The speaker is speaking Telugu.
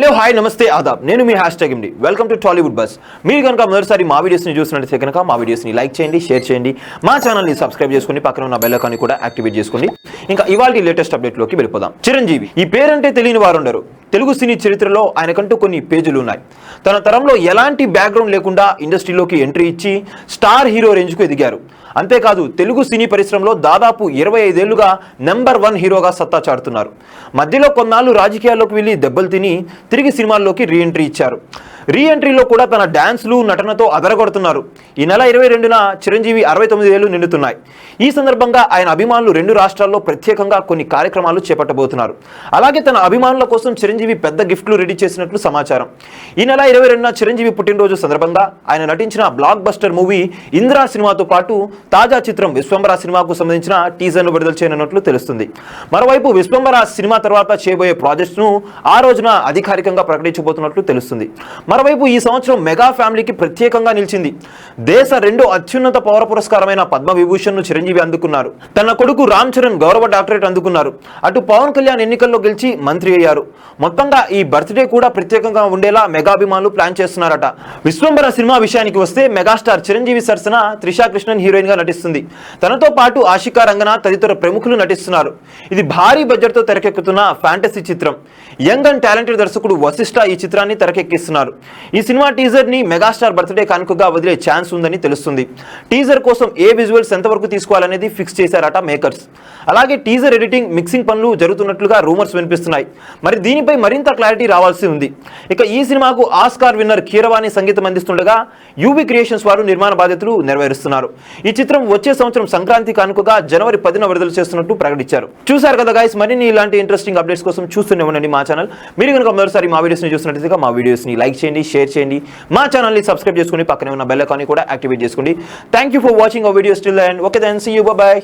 హలో హాయ్ నమస్తే ఆదాబ్ నేను మీ #MD welcome to Tollywood bus. మీరు కనుక మొదటిసారి మా వీడియోస్ని చూసినట్లయితే కనుక మా వీడియోస్ని లైక్ చేయండి, షేర్ చేయండి, మా ఛానల్ని సబ్స్క్రైబ్ చేసుకోండి, పక్కన ఉన్న బెల్ ఐకాన్ని కూడా యాక్టివేట్ చేసుకోండి. ఇంకా ఇవాళ లేటెస్ట్ అప్డేట్లోకి వెళ్ళిపోదాం. చిరంజీవి ఈ పేరంటే తెలియని వారు ఉండరు. తెలుగు సినీ చరిత్రలో ఆయనకంటూ కొన్ని పేజీలు ఉన్నాయి. తన తరంలో ఎలాంటి బ్యాక్గ్రౌండ్ లేకుండా ఇండస్ట్రీలోకి ఎంట్రీ ఇచ్చి స్టార్ హీరో రేంజ్కు ఎదిగారు. అంతేకాదు తెలుగు సినీ పరిశ్రమలో దాదాపు 25 ఏళ్లుగా నెంబర్ 1 హీరోగా సత్తా చాటుతున్నారు. మధ్యలో కొన్నాళ్ళు రాజకీయాల్లోకి వెళ్ళి దెబ్బలు తిని తిరిగి సినిమాల్లోకి రీఎంట్రీ ఇచ్చారు. రీఎంట్రీలో కూడా తన డాన్స్లు నటనతో అదరగొడుతున్నారు. ఈ నెల 22న చిరంజీవి 69 ఏళ్లు నిండుతున్నాయి. ఈ సందర్భంగా ఆయన అభిమానులు 2 రాష్ట్రాల్లో ప్రత్యేకంగా కొన్ని కార్యక్రమాలు చేపట్టబోతున్నారు. అలాగే తన అభిమానుల కోసం చిరంజీవి పెద్ద గిఫ్ట్లు రెడీ చేసినట్లు సమాచారం. ఈ నెల 22న చిరంజీవి పుట్టినరోజు సందర్భంగా ఆయన నటించిన బ్లాక్ బస్టర్ మూవీ ఇంద్రా సినిమాతో పాటు తాజా చిత్రం విశ్వంబర సినిమాకు సంబంధించిన టీజర్ను విడుదల చేయనున్నట్లు తెలుస్తుంది. మరోవైపు విశ్వంబర సినిమా తర్వాత చేయబోయే ప్రాజెక్ట్ను ఆ రోజున అధికారికంగా ప్రకటించబోతున్నట్లు తెలుస్తుంది. మరోవైపు ఈ సంవత్సరం మెగా ఫ్యామిలీకి ప్రత్యేకంగా నిలిచింది. దేశ 2వ అత్యున్నత పౌర పురస్కారమైన పద్మవిభూషణ్ను చిరంజీవి అందుకున్నారు. తన కొడుకు రామ్ చరణ్ గౌరవ డాక్టరేట్ అందుకున్నారు. అటు పవన్ కళ్యాణ్ ఎన్నికల్లో గెలిచి మంత్రి అయ్యారు. మొత్తంగా ఈ బర్త్డే కూడా ప్రత్యేకంగా ఉండేలా మెగాభిమానులు ప్లాన్ చేస్తున్నారట. విశ్వంబర సినిమా విషయానికి వస్తే మెగాస్టార్ చిరంజీవి సరసన త్రిషా కృష్ణన్ హీరోయిన్ గా నటిస్తుంది. తనతో పాటు ఆషికా రంగనాథ్ తదితర ప్రముఖులు నటిస్తున్నారు. ఇది భారీ బడ్జెట్ తో తెరకెక్కుతున్న ఫ్యాంటసీ చిత్రం. యంగ్ అండ్ టాలెంటెడ్ దర్శకుడు వశిష్ఠ ఈ చిత్రాన్ని తెరకెక్కిస్తున్నారు. ఈ సినిమా టీజర్ ని మెగాస్టార్ బర్త్డే కానుకగా వదిలే ఛాన్స్ ఉందని తెలుస్తుంది. టీజర్ కోసం ఏ విజువల్స్ ఎంతవరకు తీసుకోవాలనేది ఫిక్స్ చేశారట మేకర్స్. అలాగే టీజర్ ఎడిటింగ్, మిక్సింగ్ పనులు జరుగుతున్నట్లుగా రూమర్స్ వినిపిస్తున్నాయి. మరి దీనిపై మరింత క్లారిటీ రావాల్సి ఉంది. ఇక ఈ సినిమాకు ఆస్కార్ విన్నర్ కీరవాణి సంగీతం అందిస్తుండగా యూవీ క్రియేషన్స్ వారు నిర్మాణ బాధ్యతలు నెరవేరుస్తున్నారు. ఈ చిత్రం వచ్చే సంవత్సరం సంక్రాంతి కానుకగా జనవరి 10న విడుదల చేస్తున్నట్టు ప్రకటించారు. చూశారు కదా గైస్, మరిన్ని ఇలాంటి ఇంట్రెస్టింగ్ అప్డేట్స్ కోసం చూస్తూనే ఉండండి మా ఛానల్. మీరు కనుక మొదటిసారి మా వీడియోస్ని చూసినట్లయితే మా వీడియోస్ని లైక్ చేయండి, షేర్ చేయండి, మా ఛానల్ని సబ్స్క్రైబ్ చేసుకుని పక్కనే ఉన్న బెల్ ఐకాన్ని కూడా యాక్టివేట్ చేసుకోండి. Thank you for watching our videos till the end. Okay then, see you, bye by.